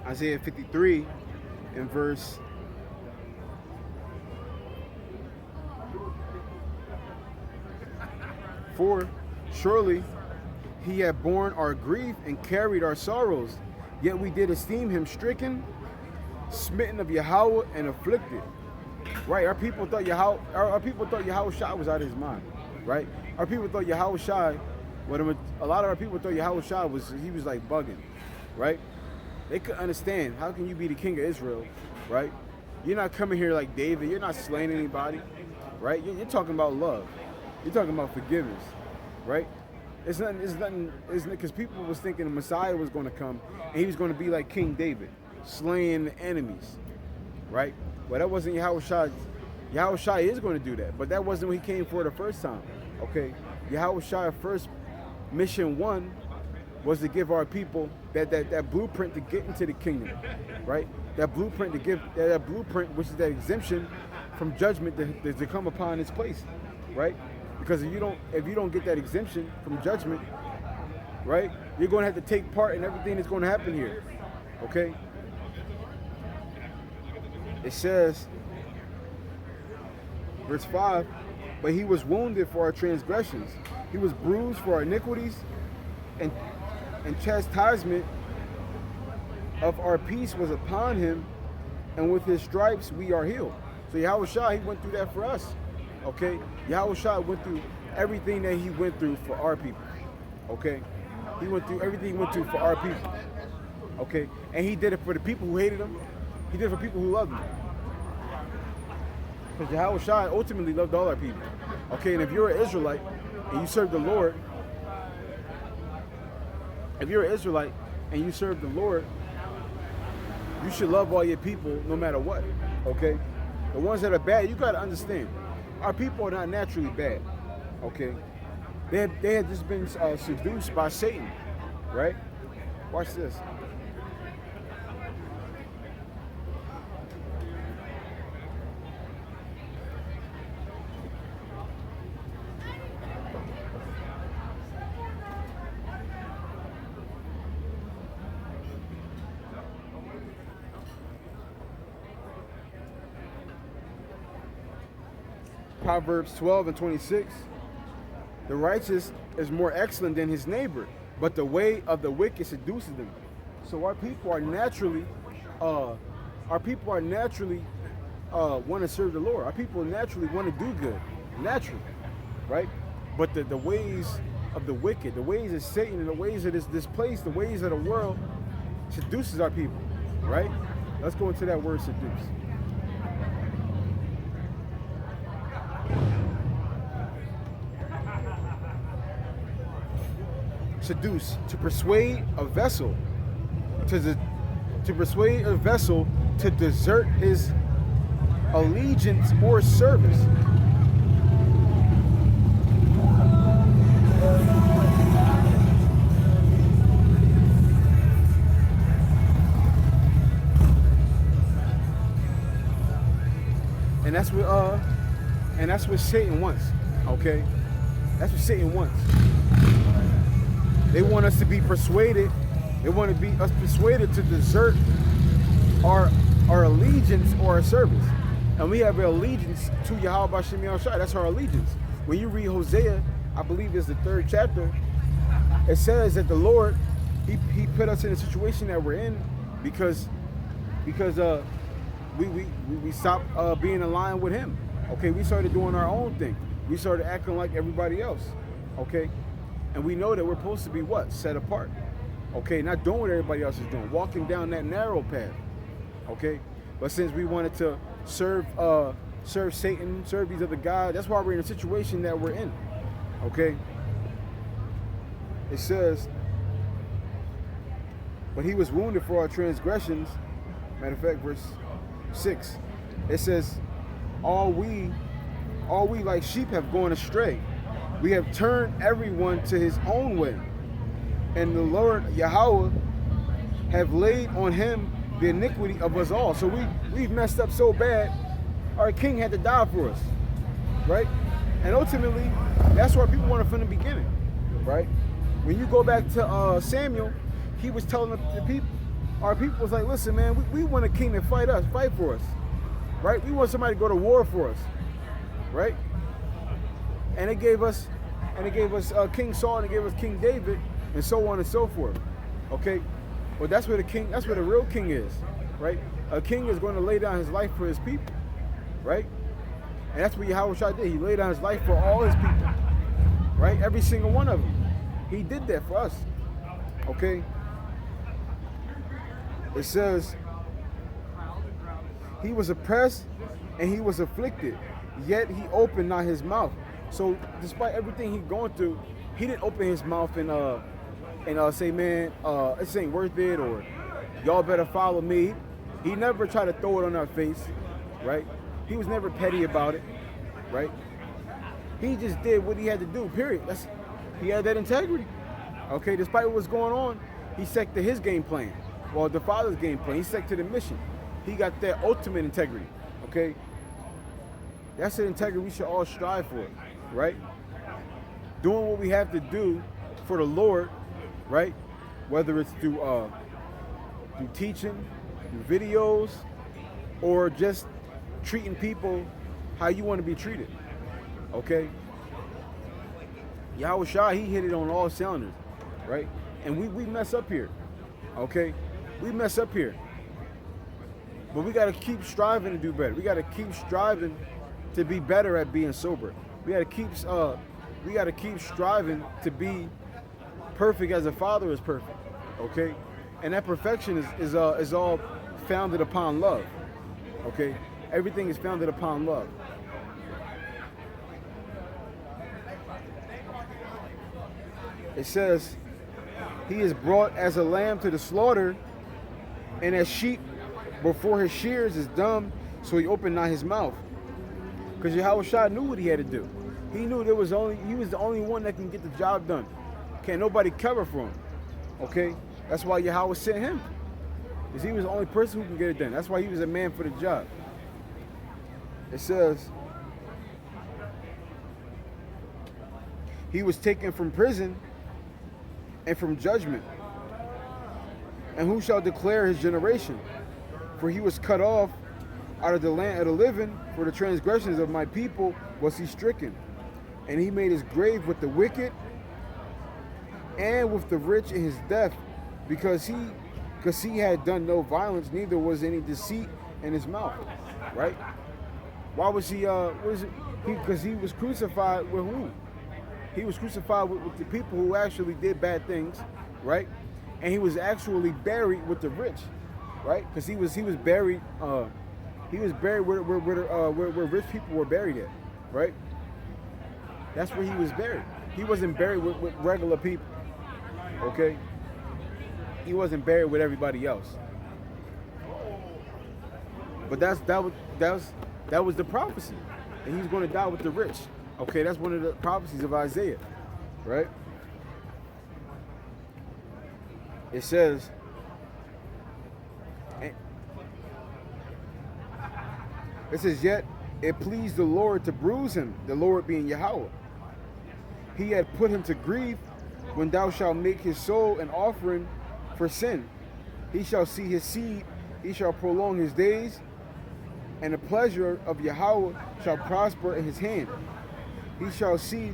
Isaiah 53 in verse 4. Surely he had borne our grief and carried our sorrows, yet we did esteem him stricken, smitten of Yahweh, and afflicted. Right? Our people thought Yahweh Shai was out of his mind. Right? Our people thought Yahweh Shai, a lot of our people thought Yahweh Shai was like bugging. Right? They couldn't understand. How can you be the king of Israel? Right? You're not coming here like David. You're not slaying anybody. Right? You're talking about love. You're talking about forgiveness. Right? It's nothing, because people was thinking the Messiah was going to come and he was going to be like King David, slaying the enemies, right? Well, that wasn't Yahweh Shai. Yahweh Shai is going to do that, but that wasn't what he came for the first time, okay? Yahweh Shai first mission one was to give our people that blueprint to get into the kingdom, right? That blueprint to give, that blueprint, which is that exemption from judgment to come upon this place, right? Because if you don't get that exemption from judgment, right, you're going to have to take part in everything that's going to happen here. Okay? It says, verse 5, but he was wounded for our transgressions. He was bruised for our iniquities, and chastisement of our peace was upon him, and with his stripes we are healed. So Yahweh Shai, he went through that for us. Okay, Yahweh Shai went through everything that he went through for our people. Okay, he went through everything he went through for our people. Okay, and he did it for the people who hated him. He did it for people who loved him. Because Yahweh Shai ultimately loved all our people. Okay, and if you're an Israelite and you serve the Lord, you should love all your people no matter what. Okay, the ones that are bad, you gotta understand. Our people are not naturally bad, okay? They had just been seduced by Satan, right? Watch this. Proverbs 12 and 26. The righteous is more excellent than his neighbor, but the way of the wicked seduces them. So our people are naturally want to serve the Lord. Our people naturally want to do good, naturally, right? But the ways of the wicked, the ways of Satan, and the ways of this place, the ways of the world, seduces our people, right? Let's go into that word seduce. Seduce, to persuade a vessel, to persuade a vessel to desert his allegiance or service. And that's what Satan wants. Okay, that's what Satan wants. They want us to be persuaded. They want to be us persuaded to desert our allegiance or our service. And we have an allegiance to Yahweh B'Shem Yahushua. That's our allegiance. When you read Hosea, I believe it's the 3rd chapter, it says that the Lord, he put us in a situation that we're in because we stopped being aligned with him. Okay, we started doing our own thing. We started acting like everybody else. Okay, and we know that we're supposed to be what? Set apart. Okay, not doing what everybody else is doing, walking down that narrow path. Okay, but since we wanted to serve Satan, serve these other gods, that's why we're in a situation that we're in. Okay, it says, but he was wounded for our transgressions. Matter of fact, verse 6, it says, all we like sheep have gone astray. We have turned everyone to his own way. And the Lord Yahweh have laid on him the iniquity of us all. So we've messed up so bad, our king had to die for us, right? And ultimately, that's what people wanted from the beginning, right? When you go back to Samuel, he was telling the people, Our people was like, listen, man, we want a king to fight for us, right? We want somebody to go to war for us, right? And it gave us, King Saul, and it gave us King David, and so on and so forth. Okay, well that's where the real king is, right? A king is going to lay down his life for his people, right? And that's what Yahushua did. He laid down his life for all his people, right? Every single one of them. He did that for us, okay? It says, he was oppressed and he was afflicted, yet he opened not his mouth. So despite everything he's going through, he didn't open his mouth and say, man, this ain't worth it, or y'all better follow me. He never tried to throw it on our face, right? He was never petty about it, right? He just did what he had to do, period. He had that integrity. Okay, despite what was going on, he stuck to his game plan. Well, the Father's game plan. He stuck to the mission. He got that ultimate integrity. Okay? That's the integrity we should all strive for, right? Doing what we have to do for the Lord, right? Whether it's through teaching, through videos, or just treating people how you want to be treated. Okay? Yahushua, he hit it on all cylinders, right? And we mess up here. Okay? We mess up here. But we got to keep striving to do better. We got to keep striving to be better at being sober. We got to keep striving to be perfect as a Father is perfect. Okay? And that perfection is all founded upon love. Okay? Everything is founded upon love. It says, he is brought as a lamb to the slaughter, and as sheep before his shears is dumb, so he opened not his mouth. Because Yahushua knew what he had to do. He knew he was the only one that can get the job done. Can't nobody cover for him. Okay? That's why Yahweh sent him. Because he was the only person who can get it done. That's why he was a man for the job. It says, he was taken from prison and from judgment. And who shall declare his generation? For he was cut off out of the land of the living. For the transgressions of my people was he stricken. And he made his grave with the wicked and with the rich in his death, because he had done no violence, neither was any deceit in his mouth. Right? Why was he? Because he was crucified with who? He was crucified with the people who actually did bad things, right? And he was actually buried with the rich, right? Because he was buried. He was buried where rich people were buried at, right? That's where he was buried. He wasn't buried with regular people, okay? He wasn't buried with everybody else. But that was the prophecy, and he's going to die with the rich. Okay, that's one of the prophecies of Isaiah, right? It says, yet it pleased the Lord to bruise him, the Lord being Yahweh. He had put him to grief. When thou shalt make his soul an offering for sin, he shall see his seed, he shall prolong his days, and the pleasure of Yahweh shall prosper in his hand. He shall see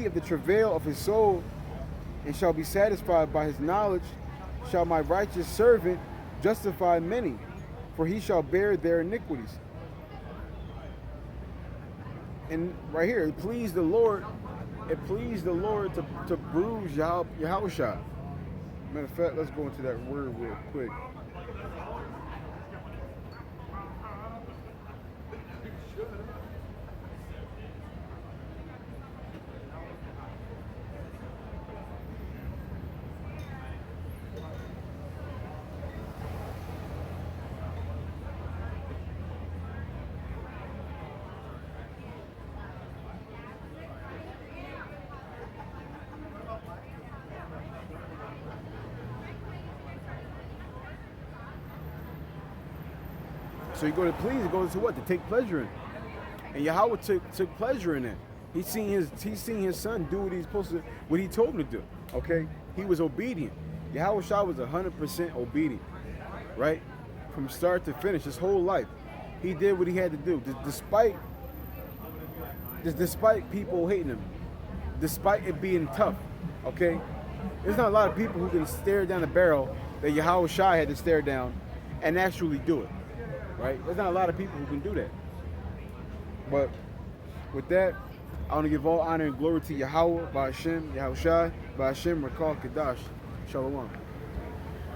of the travail of his soul, and shall be satisfied by his knowledge. Shall my righteous servant justify many, for he shall bear their iniquities. And right here, it pleased the Lord to bruise Yahushua. Matter of fact, let's go into that word real quick. So you go to please, it goes to what? To take pleasure in. And Yahweh took pleasure in that. He's seen his son do what he's supposed to, what he told him to do. Okay? He was obedient. Yahweh Shai was 100% obedient, right? From start to finish, his whole life. He did what he had to do, despite people hating him, despite it being tough, okay? There's not a lot of people who can stare down the barrel that Yahweh Shai had to stare down and actually do it, right? There's not a lot of people who can do that. But with that, I want to give all honor and glory to Yahweh, by Hashem, Yahweh Shai, by Hashem, Rakal, Kadash, Shalom.